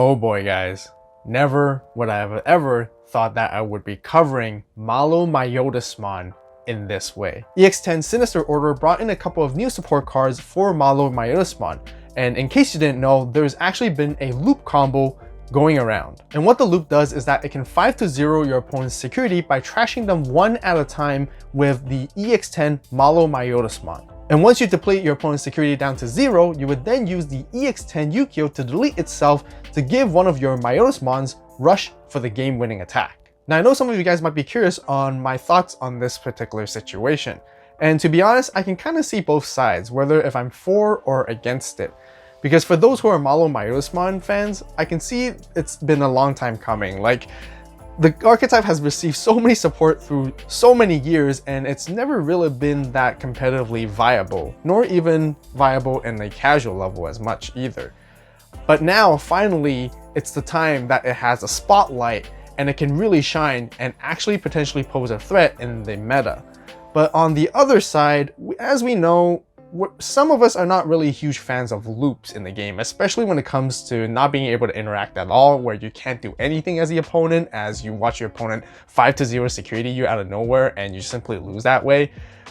Oh boy, guys. Never would I have ever thought that I would be covering MaloMyotismon in this way. EX10 Sinister Order brought in a couple of new support cards for MaloMyotismon, and in case you didn't know, there's actually been a loop combo going around. And what the loop does is that it can 5-0 your opponent's security by trashing them one at a time with the EX10 MaloMyotismon. And once you deplete your opponent's security down to 0, you would then use the EX10 Yukio to delete itself to give one of your Myotismons rush for the game-winning attack. Now, I know some of you guys might be curious on my thoughts on this particular situation. And to be honest, I can kind of see both sides, whether if I'm for or against it. Because for those who are MaloMyotismon fans, I can see it's been a long time coming. Like, the archetype has received so many support through so many years, and it's never really been that competitively viable, nor even viable in a casual level as much either. But now, finally, it's the time that it has a spotlight and it can really shine and actually potentially pose a threat in the meta. But on the other side, as we know, some of us are not really huge fans of loops in the game, especially when it comes to not being able to interact at all, where you can't do anything as the opponent, as you watch your opponent 5-0 security you out of nowhere and you simply lose that way,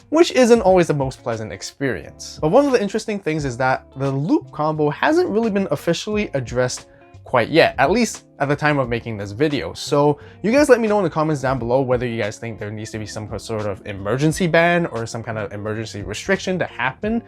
which isn't always the most pleasant experience. But one of the interesting things is that the loop combo hasn't really been officially addressed quite yet, at least at the time of making this video. So you guys let me know in the comments down below whether you guys think there needs to be some sort of emergency ban or some kind of emergency restriction to happen.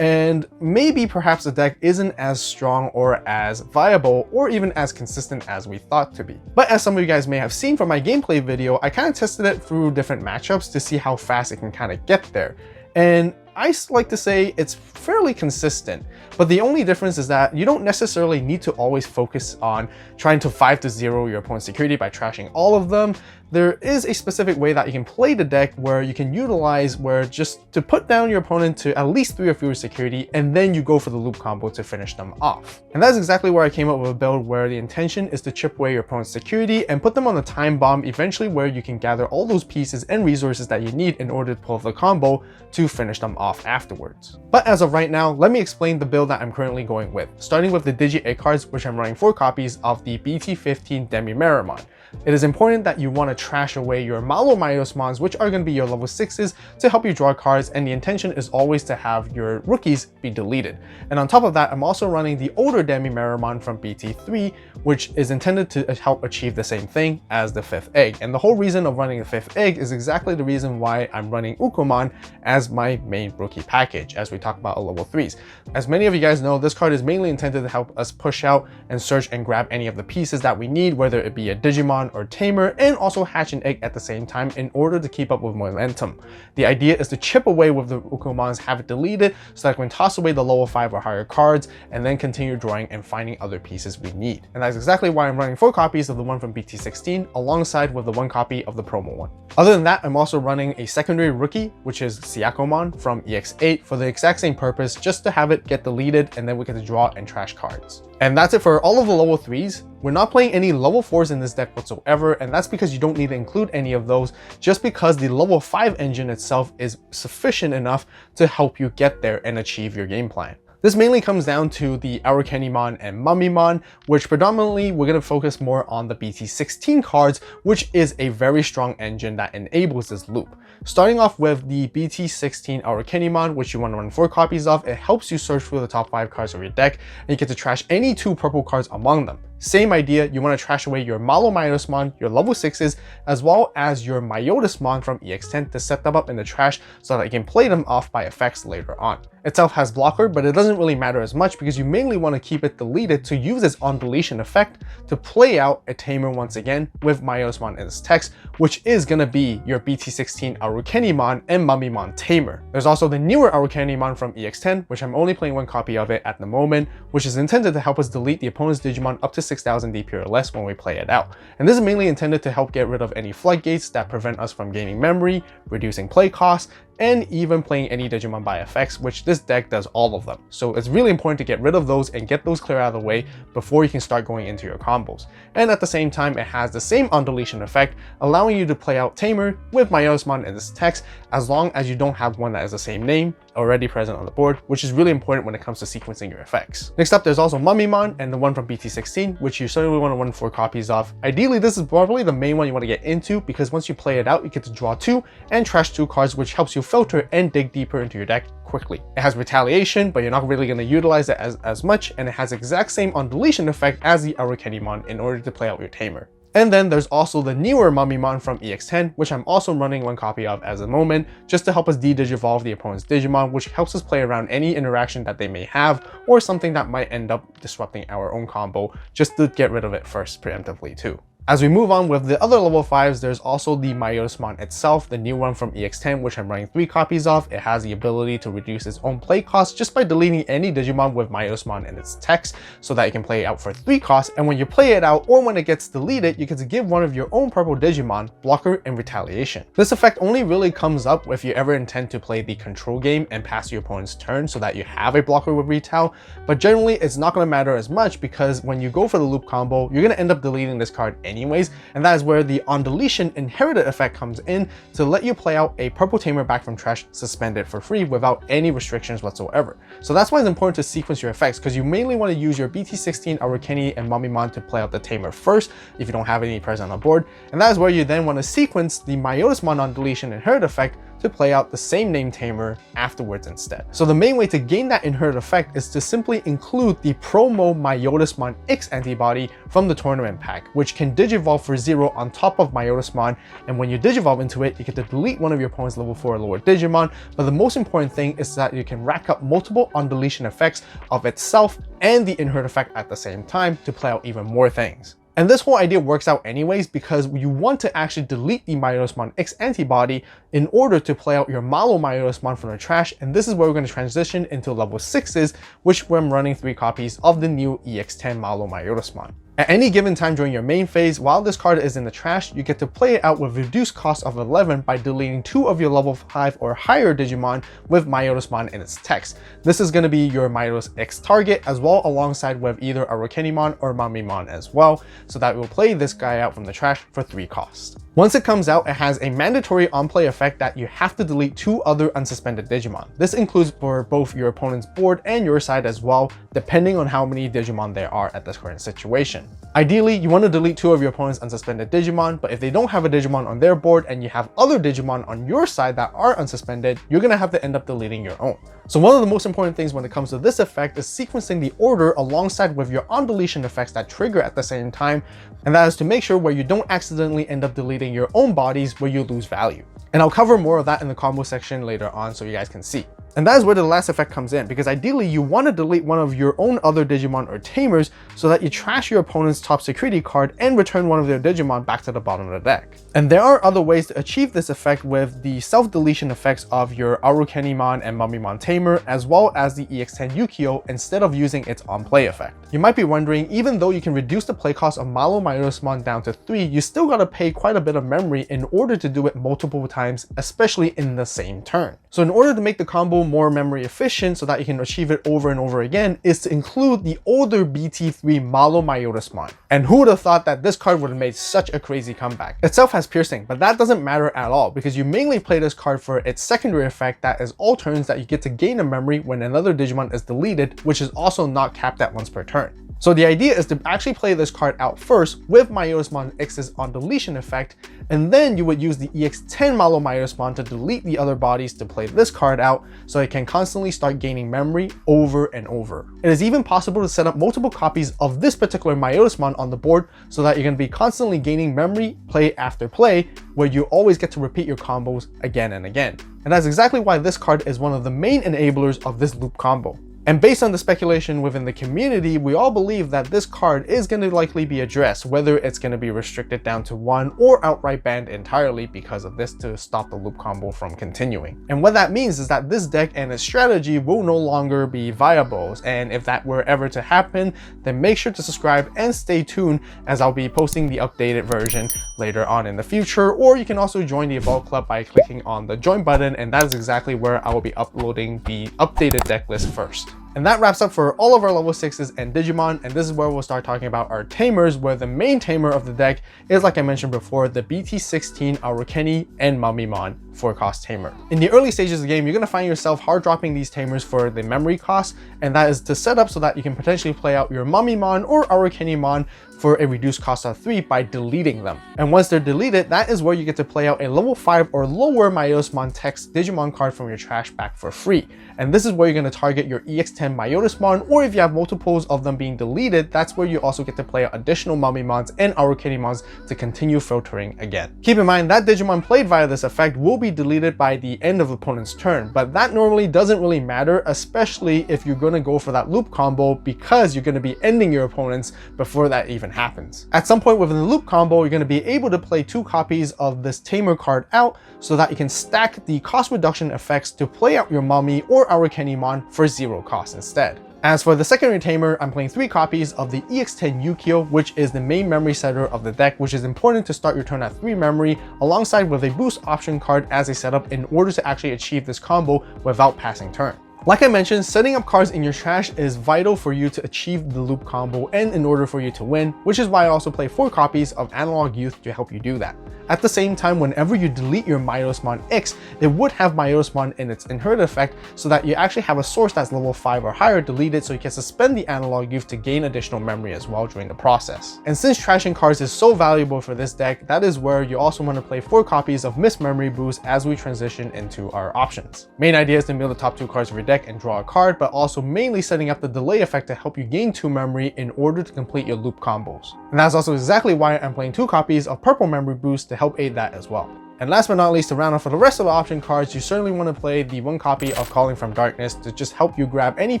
And maybe perhaps the deck isn't as strong or as viable or even as consistent as we thought to be. But as some of you guys may have seen from my gameplay video, I kind of tested it through different matchups to see how fast it can kind of get there. And I like to say it's fairly consistent, but the only difference is that you don't necessarily need to always focus on trying to 5-0 your opponent's security by trashing all of them. There is a specific way that you can play the deck where you can utilize where just to put down your opponent to at least 3 or fewer security, and then you go for the loop combo to finish them off. And that's exactly where I came up with a build where the intention is to chip away your opponent's security and put them on the time bomb, eventually where you can gather all those pieces and resources that you need in order to pull the combo to finish them off afterwards. But as of right now, let me explain the build that I'm currently going with, starting with the Digi cards, which I'm running 4 copies of the BT15 Demi-Meramon. It is important that you want to trash away your MaloMyotismons, which are going to be your level 6s, to help you draw cards, and the intention is always to have your rookies be deleted. And on top of that, I'm also running the older Demi-Meramon from BT3, which is intended to help achieve the same thing as the 5th egg. And the whole reason of running the 5th egg is exactly the reason why I'm running Ukomon as my main rookie package, as we talk about level 3s. As many of you guys know, this card is mainly intended to help us push out and search and grab any of the pieces that we need, whether it be a Digimon or Tamer, and also hatch an egg at the same time in order to keep up with momentum. The idea is to chip away with the Ukomons, have it deleted so that we can toss away the level 5 or higher cards, and then continue drawing and finding other pieces we need. And that's exactly why I'm running 4 copies of the one from BT16 alongside with the 1 copy of the promo one. Other than that, I'm also running a secondary rookie, which is Syakomon from EX8, for the exact same purpose, just to have it get deleted and then we get to draw and trash cards. And that's it for all of the level 3s. We're not playing any level 4s in this deck whatsoever, and that's because you don't need to include any of those, just because the level 5 engine itself is sufficient enough to help you get there and achieve your game plan. This mainly comes down to the Archetype and Myotismon, which predominantly we're going to focus more on the BT16 cards, which is a very strong engine that enables this loop. Starting off with the BT16 Archetype, which you want to run 4 copies of, it helps you search through the top 5 cards of your deck, and you get to trash any 2 purple cards among them. Same idea, you want to trash away your MaloMyotismon, your level 6s, as well as your Myotismon from EX10 to set them up in the trash so that you can play them off by effects later on. Itself has blocker, but it doesn't really matter as much because you mainly want to keep it deleted to use its on deletion effect to play out a Tamer once again with Myotismon in its text, which is going to be your BT16 Archetype and Myotismon Tamer. There's also the newer Archetype from EX10, which I'm only playing 1 copy of it at the moment, which is intended to help us delete the opponent's Digimon up to 6,000 DP or less when we play it out. And this is mainly intended to help get rid of any floodgates that prevent us from gaining memory, reducing play costs, and even playing any Digimon by effects, which this deck does all of them. So it's really important to get rid of those and get those clear out of the way before you can start going into your combos. And at the same time, it has the same on deletion effect, allowing you to play out Tamer with Myotismon in this text, as long as you don't have one that is the same name already present on the board, which is really important when it comes to sequencing your effects. Next up, there's also MaloMyotismon and the one from BT16, which you certainly want to run 4 copies of. Ideally, this is probably the main one you want to get into, because once you play it out, you get to draw 2 and trash 2 cards, which helps you filter and dig deeper into your deck quickly. It has retaliation, but you're not really going to utilize it as much, and it has the exact same on deletion effect as the Archetype in order to play out your Tamer. And then there's also the newer MaloMyotismon from EX10, which I'm also running 1 copy of at the moment, just to help us de-digivolve the opponent's Digimon, which helps us play around any interaction that they may have, or something that might end up disrupting our own combo, just to get rid of it first preemptively too. As we move on with the other level 5s, there's also the Myotismon itself, the new one from EX10, which I'm running 3 copies of. It has the ability to reduce its own play cost just by deleting any Digimon with Myotismon in its text, so that you can play it out for 3 costs, and when you play it out or when it gets deleted, you get to give one of your own purple Digimon blocker and retaliation. This effect only really comes up if you ever intend to play the control game and pass your opponent's turn so that you have a blocker with retal, but generally it's not going to matter as much, because when you go for the loop combo, you're going to end up deleting this card anyways, and that is where the on deletion inherited effect comes in to let you play out a purple Tamer back from trash suspended for free without any restrictions whatsoever. So that's why it's important to sequence your effects, because you mainly want to use your BT16, Archetype, and MaloMyotismon to play out the Tamer first if you don't have any present on board, and that is where you then want to sequence the Myotismon on deletion inherited effect to play out the same name Tamer afterwards instead. So the main way to gain that inherited effect is to simply include the promo Myotismon X antibody from the tournament pack, which can digivolve for 0 on top of Myotismon, and when you digivolve into it, you get to delete one of your opponent's level 4 or lower Digimon, but the most important thing is that you can rack up multiple on deletion effects of itself and the inherited effect at the same time to play out even more things. And this whole idea works out anyways, because you want to actually delete the Myotismon X antibody in order to play out your MaloMyotismon from the trash, and this is where we're going to transition into level 6s, which I'm running 3 copies of the new EX10 MaloMyotismon. At any given time during your main phase, while this card is in the trash, you get to play it out with reduced cost of 11 by deleting 2 of your level 5 or higher Digimon with Myotismon in its text. This is going to be your Myotis X target as well, alongside with either Archetype or MaloMyotismon as well, so that we'll play this guy out from the trash for 3 costs. Once it comes out, it has a mandatory on-play effect that you have to delete 2 other unsuspended Digimon. This includes for both your opponent's board and your side as well, depending on how many Digimon there are at this current situation. Ideally, you want to delete 2 of your opponent's unsuspended Digimon, but if they don't have a Digimon on their board and you have other Digimon on your side that are unsuspended, you're going to have to end up deleting your own. So one of the most important things when it comes to this effect is sequencing the order alongside with your on deletion effects that trigger at the same time, and that is to make sure where you don't accidentally end up deleting your own bodies where you lose value. And I'll cover more of that in the combo section later on so you guys can see. And that is where the last effect comes in, because ideally you want to delete one of your own other Digimon or Tamers so that you trash your opponent's top security card and return one of their Digimon back to the bottom of the deck. And there are other ways to achieve this effect with the self-deletion effects of your Archetype and MaloMyotismon Tamer, as well as the EX10 Yukio, instead of using its on-play effect. You might be wondering, even though you can reduce the play cost of MaloMyotismon down to 3, you still gotta pay quite a bit of memory in order to do it multiple times, especially in the same turn. So in order to make the combo more memory efficient so that you can achieve it over and over again, is to include the older BT3 MaloMyotismon. And who would have thought that this card would have made such a crazy comeback? Itself has piercing, but that doesn't matter at all, because you mainly play this card for its secondary effect that is all turns that you get to gain a memory when another Digimon is deleted, which is also not capped at once per turn. So the idea is to actually play this card out first with Myotismon X's on deletion effect, and then you would use the EX10 MaloMyotismon to delete the other bodies to play this card out, so it can constantly start gaining memory over and over. It is even possible to set up multiple copies of this particular Myotismon on the board so that you're going to be constantly gaining memory play after play, where you always get to repeat your combos again and again. And that's exactly why this card is one of the main enablers of this loop combo. And based on the speculation within the community, we all believe that this card is going to likely be addressed, whether it's going to be restricted down to 1 or outright banned entirely because of this to stop the loop combo from continuing. And what that means is that this deck and its strategy will no longer be viable, and if that were ever to happen, then make sure to subscribe and stay tuned, as I'll be posting the updated version later on in the future. Or you can also join the AVAULT Club by clicking on the join button, and that is exactly where I will be uploading the updated deck list first. And that wraps up for all of our level 6s and Digimon, and this is where we'll start talking about our Tamers, where the main Tamer of the deck is, like I mentioned before, the BT16 Archetype and MaloMyotismon 4-cost Tamer. In the early stages of the game, you're going to find yourself hard dropping these Tamers for the memory cost, and that is to set up so that you can potentially play out your MaloMyotismon or Archetype for a reduced cost of 3 by deleting them. And once they're deleted, that is where you get to play out a level 5 or lower Myotismon text Digimon card from your trash back for free. And this is where you're going to target your EX10 Myotismon, or if you have multiples of them being deleted, that's where you also get to play out additional MaloMyosmons and Archetypemons to continue filtering again. Keep in mind that Digimon played via this effect will be deleted by the end of the opponent's turn, but that normally doesn't really matter, especially if you're going to go for that loop combo, because you're going to be ending your opponents before that even happens. At some point within the loop combo, you're going to be able to play 2 copies of this Tamer card out so that you can stack the cost reduction effects to play out your Mami or Archetypemon for 0 cost instead. As for the secondary Tamer, I'm playing 3 copies of the EX10 Yukio, which is the main memory setter of the deck, which is important to start your turn at 3 memory, alongside with a boost option card as a setup in order to actually achieve this combo without passing turn. Like I mentioned, setting up cards in your trash is vital for you to achieve the loop combo and in order for you to win, which is why I also play 4 copies of Analog Youth to help you do that. At the same time, whenever you delete your Myotismon X, it would have Myotismon in its inherited effect, so that you actually have a source that's level 5 or higher deleted, so you can suspend the Analog Youth to gain additional memory as well during the process. And since trashing cards is so valuable for this deck, that is where you also want to play 4 copies of Missed Memory Boost as we transition into our options. Main idea is to mill the top 2 cards of your deck and draw a card, but also mainly setting up the delay effect to help you gain 2 memory in order to complete your loop combos. And that's also exactly why I'm playing 2 copies of Purple Memory Boost to help aid that as well. And last but not least, to round off for the rest of the option cards, you certainly want to play the 1 copy of Calling from Darkness to just help you grab any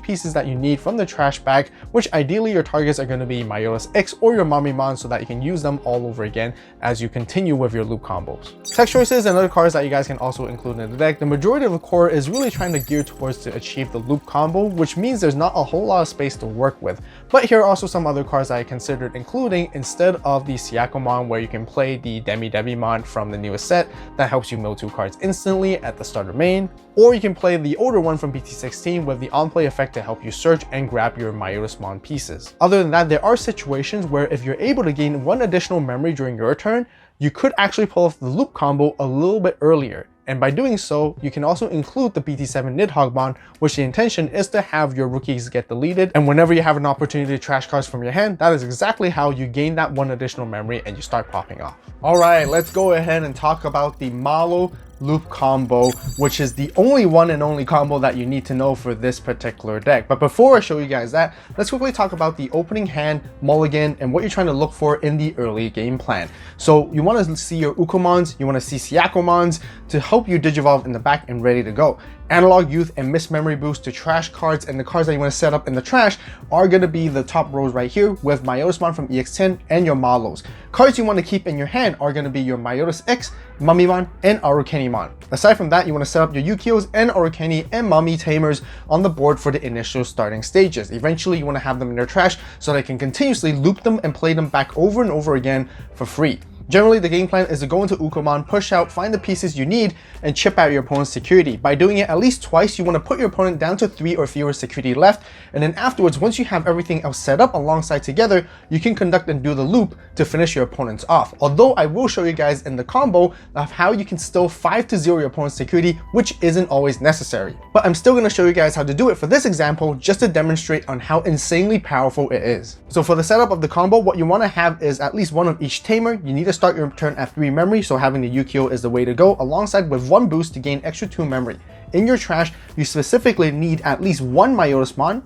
pieces that you need from the trash bag, which ideally your targets are going to be Myotis X or your MaloMyotismon, so that you can use them all over again as you continue with your loop combos. Text choices and other cards that you guys can also include in the deck. The majority of the core is really trying to gear towards to achieve the loop combo, which means there's not a whole lot of space to work with. But here are also some other cards that I considered including instead of the Syakomon, where you can play the Devimon from the newest set that helps you mill 2 cards instantly at the starter main, or you can play the older one from BT16 with the on-play effect to help you search and grab your Myotismon pieces. Other than that, there are situations where if you're able to gain 1 additional memory during your turn, you could actually pull off the loop combo a little bit earlier. And by doing so, you can also include the BT7 Nidhoggmon, which the intention is to have your rookies get deleted. And whenever you have an opportunity to trash cards from your hand, that is exactly how you gain that 1 additional memory and you start popping off. All right, let's go ahead and talk about the Malo loop combo, which is the only one and only combo that you need to know for this particular deck. But before I show you guys that, let's quickly talk about the opening hand, mulligan, and what you're trying to look for in the early game plan. So you want to see your Ukomons, you want to see Syakomons to help you Digivolve in the back and ready to go. Analog Youth and Missed Memory Boost to trash cards, and the cards that you want to set up in the trash are going to be the top rows right here with Myotismon from EX10 and your Malos. Cards you want to keep in your hand are going to be your Myotis X, MaloMyotismon, and Archetypemon. Aside from that, you want to set up your Yukios and Archetype and Mami Tamers on the board for the initial starting stages. Eventually, you want to have them in your trash so that you can continuously loop them and play them back over and over again for free. Generally, the game plan is to go into Ukomon, push out, find the pieces you need, and chip out your opponent's security. By doing it at least twice, you want to put your opponent down to 3 or fewer security left, and then afterwards, once you have everything else set up alongside together, you can conduct and do the loop to finish your opponents off. Although I will show you guys in the combo of how you can still 5-0 your opponent's security, which isn't always necessary. But I'm still going to show you guys how to do it for this example, just to demonstrate on how insanely powerful it is. So for the setup of the combo, what you want to have is at least 1 of each Tamer. You need to start your turn at 3 memory, so having the Yukio is the way to go, alongside with 1 boost to gain extra 2 memory. In your trash, you specifically need at least 1 Myotismon,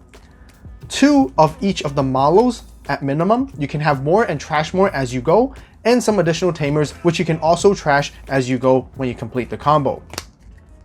2 of each of the Malos at minimum. You can have more and trash more as you go, and some additional Tamers, which you can also trash as you go when you complete the combo.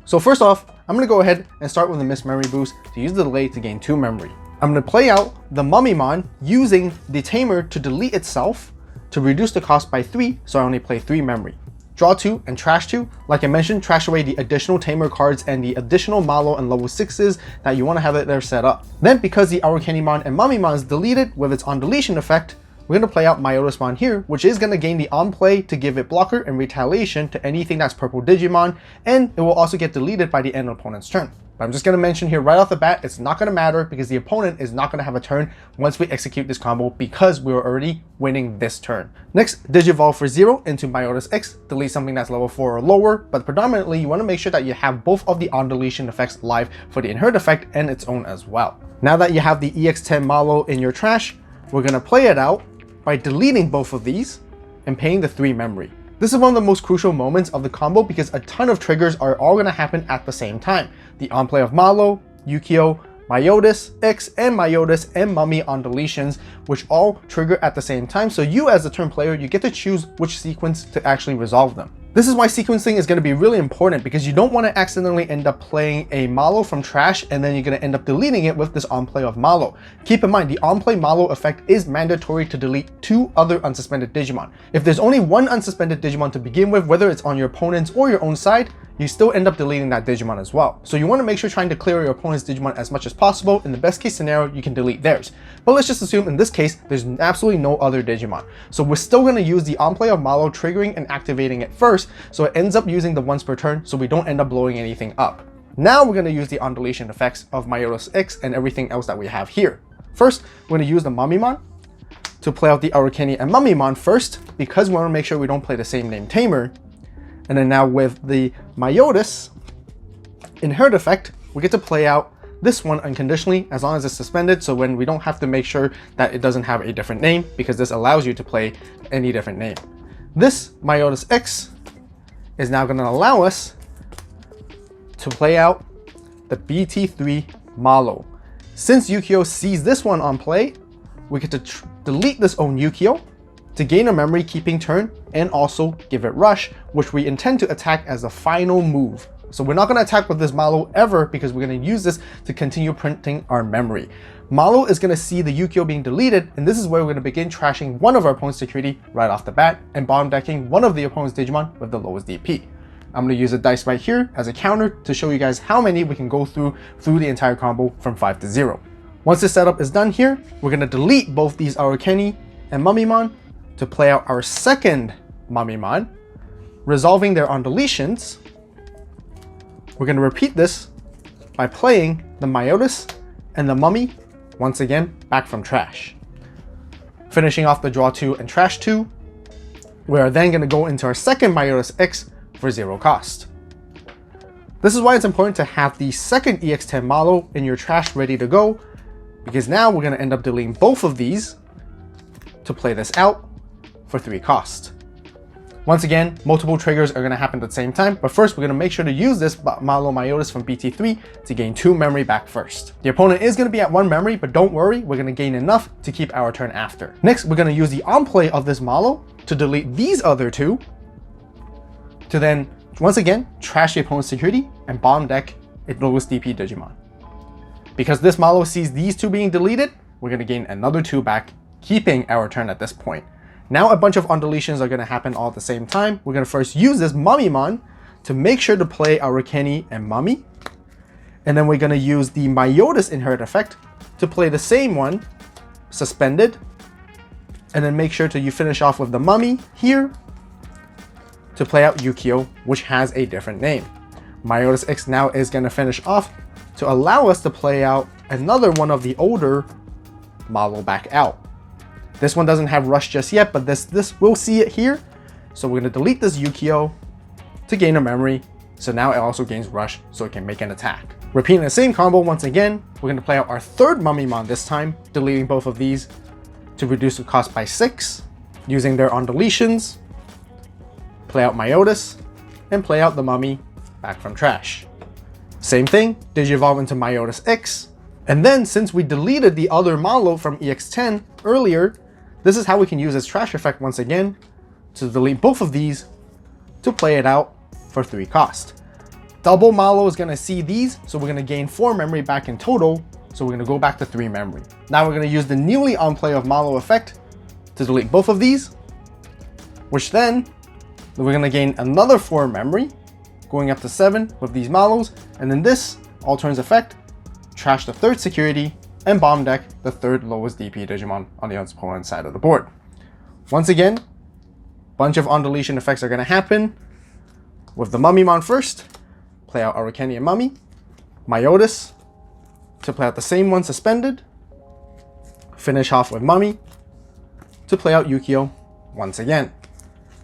So first off, I'm going to go ahead and start with the Miss Memory Boost to use the delay to gain 2 memory. I'm going to play out the MaloMyotismon using the Tamer to delete itself to reduce the cost by 3, so I only play 3 memory. Draw 2 and trash 2. Like I mentioned, trash away the additional Tamer cards and the additional Malo and level 6s that you want to have it there set up. Then, because the Archetype and MaloMyotismon is deleted with its on deletion effect, we're going to play out Myotismon here, which is going to gain the on play to give it blocker and retaliation to anything that's purple Digimon, and it will also get deleted by the end of the opponent's turn. But I'm just going to mention here right off the bat, it's not going to matter because the opponent is not going to have a turn once we execute this combo because we're already winning this turn. Next, Digivolve for 0 into Myotis, delete something that's level 4 or lower, but predominantly you want to make sure that you have both of the on deletion effects live for the inherit effect and its own as well. Now that you have the EX10 Malo in your trash, we're going to play it out by deleting both of these and paying the 3 memory. This is one of the most crucial moments of the combo because a ton of triggers are all going to happen at the same time. The on play of Malo, Yukio, Myotis, and Myotis and Mummy on deletions, which all trigger at the same time. So you as the turn player, you get to choose which sequence to actually resolve them. This is why sequencing is going to be really important because you don't want to accidentally end up playing a Malo from trash and then you're going to end up deleting it with this on-play of Malo. Keep in mind, the on-play Malo effect is mandatory to delete 2 other unsuspended Digimon. If there's only 1 unsuspended Digimon to begin with, whether it's on your opponent's or your own side, you still end up deleting that Digimon as well. So you want to make sure trying to clear your opponent's Digimon as much as possible. In the best case scenario, you can delete theirs. But let's just assume in this case, there's absolutely no other Digimon. So we're still going to use the on-play of Malo triggering and activating it first, so it ends up using the once per turn so we don't end up blowing anything up. Now we're going to use the on deletion effects of Myotis and everything else that we have here. First, we're going to use the MaloMyotismon to play out the Archetype and MaloMyotismon first because we want to make sure we don't play the same name Tamer. And then now with the Myotis inherit effect, we get to play out this one unconditionally as long as it's suspended, so when we don't have to make sure that it doesn't have a different name because this allows you to play any different name. This Myotis is now going to allow us to play out the BT3 Malo. Since Yukio sees this one on play, we get to delete this own Yukio to gain a memory keeping turn and also give it rush, which we intend to attack as a final move. So we're not going to attack with this Malo ever because we're going to use this to continue printing our memory. Malo is going to see the Yukio being deleted, and this is where we're going to begin trashing one of our opponent's security right off the bat and bottom decking one of the opponent's Digimon with the lowest DP. I'm going to use a dice right here as a counter to show you guys how many we can go through the entire combo from 5 to 0. Once this setup is done here, we're going to delete both these Archetype and MaloMyotismon to play out our second MaloMyotismon, resolving their on deletions. We're going to repeat this by playing the Myotis and the Mummy once again back from trash. Finishing off the draw 2 and trash 2, we are then going to go into our second Myotis for 0 cost. This is why it's important to have the second EX10 Malo in your trash ready to go, because now we're going to end up deleting both of these to play this out for 3 cost. Once again, multiple triggers are going to happen at the same time, but first we're going to make sure to use this MaloMyotis from BT3 to gain 2 memory back first. The opponent is going to be at 1 memory, but don't worry, we're going to gain enough to keep our turn after. Next, we're going to use the on play of this Malo to delete these other 2, to then, once again, trash the opponent's security and bottom deck its lowest DP Digimon. Because this Malo sees these 2 being deleted, we're going to gain another 2 back, keeping our turn at this point. Now a bunch of on deletions are going to happen all at the same time. We're going to first use this MaloMyotismon to make sure to play our Kenny and Mummy. And then we're going to use the Myotis inherit effect to play the same one, suspended. And then make sure to finish off with the Mummy here to play out Yukio, which has a different name. Myotis now is going to finish off to allow us to play out another one of the older Malo back out. This one doesn't have rush just yet, but this we'll see it here. So we're going to delete this Yukio to gain a memory. So now it also gains rush so it can make an attack. Repeating the same combo once again, we're going to play out our third MaloMyotismon this time, deleting both of these to reduce the cost by 6, using their on deletions, play out Myotis, and play out the Mummy back from trash. Same thing, Digivolve into Myotis, and then since we deleted the other Malo from EX10 earlier, this is how we can use this trash effect once again to delete both of these to play it out for 3 cost. Double Malo is gonna see these, so we're gonna gain 4 memory back in total, so we're gonna go back to 3 memory. Now we're gonna use the newly on play of Malo effect to delete both of these, which then we're gonna gain another 4 memory, going up to 7 with these Malos, and then this all turns effect, trash the 3rd security, and bomb deck the 3rd lowest DP Digimon on the opponent's side of the board. Once again, bunch of on deletion effects are gonna happen. With the Mummymon first, play out Archetype and Mummy, Myotis to play out the same one suspended, finish off with Mummy to play out Yukio once again.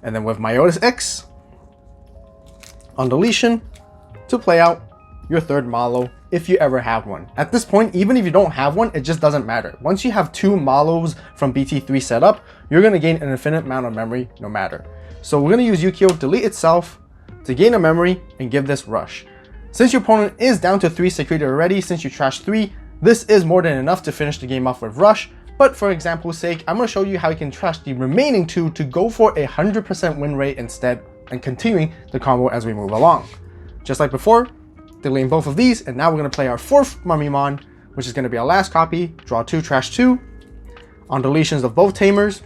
And then with Myotis X, on deletion to play out your 3rd Malo if you ever have one. At this point, even if you don't have one, it just doesn't matter. Once you have 2 Malos from BT3 set up, you're gonna gain an infinite amount of memory no matter. So we're gonna use Yukio delete itself to gain a memory and give this rush. Since your opponent is down to 3 security already, since you trashed 3, this is more than enough to finish the game off with rush. But for example's sake, I'm gonna show you how you can trash the remaining 2 to go for a 100% win rate instead, and continuing the combo as we move along. Just like before, deleting both of these, and now we're gonna play our 4th Mummymon, which is gonna be our last copy, draw 2, trash 2. On deletions of both Tamers,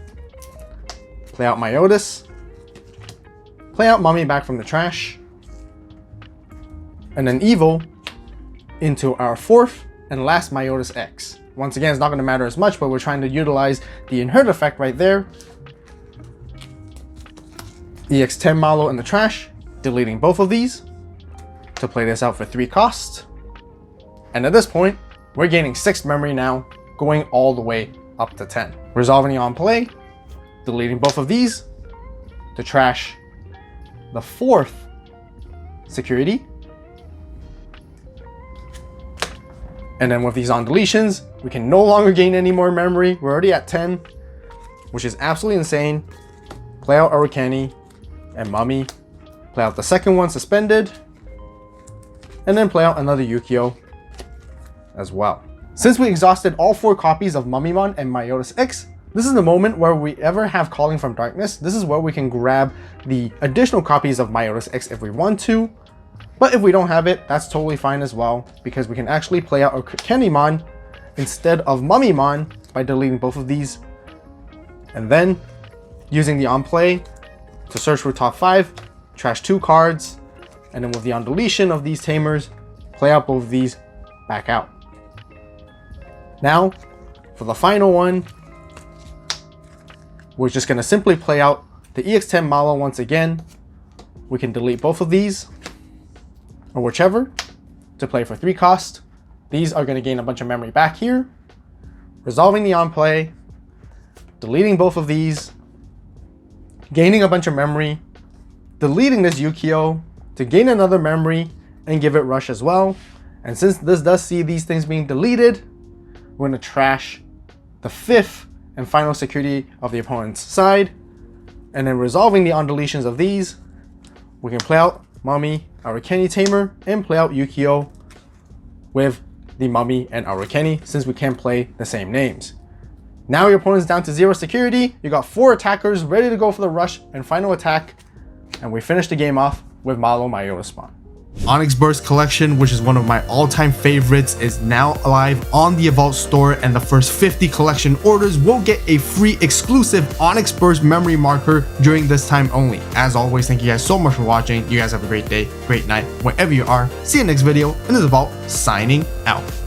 play out Myotis, play out Mummy back from the trash, and then Evil into our 4th and last Myotis X. Once again, it's not gonna matter as much, but we're trying to utilize the inherit effect right there. EX10 Malo in the trash, deleting both of these to play this out for 3 costs. And at this point, we're gaining 6 memory now, going all the way up to 10. Resolving the on play, deleting both of these to trash the 4th security. And then with these on deletions, we can no longer gain any more memory. We're already at 10, which is absolutely insane. Play out Archetype and Mummy, play out the 2nd one suspended, and then play out another Yukio as well. Since we exhausted all 4 copies of Mummymon and Myotis X, this is the moment where we ever have Calling from Darkness. This is where we can grab the additional copies of Myotis X if we want to. But if we don't have it, that's totally fine as well, because we can actually play out Archetype instead of Mummymon by deleting both of these. And then using the on play to search for top 5, trash 2 cards, and then with the on deletion of these Tamers, play out both of these back out. Now, for the final one, we're just gonna simply play out the EX10 Malo once again. We can delete both of these, or whichever, to play for 3 cost. These are gonna gain a bunch of memory back here. Resolving the on play, deleting both of these, gaining a bunch of memory, deleting this Yukio to gain another memory and give it rush as well. And since this does see these things being deleted, we're gonna trash the 5th and final security of the opponent's side. And then resolving the on deletions of these, we can play out Mummy, Archetype Tamer, and play out Yukio with the Mummy and Archetype, since we can't play the same names. Now your opponent's down to 0 security. You got 4 attackers ready to go for the rush and final attack. And we finish the game off with MaloMyotismon. Onyx Burst collection, which is one of my all-time favorites, is now live on the AVAULT store, and the first 50 collection orders will get a free exclusive Onyx Burst memory marker during this time only. As always, thank you guys so much for watching. You guys have a great day, great night, wherever you are. See you next video, and this is AVAULT signing out.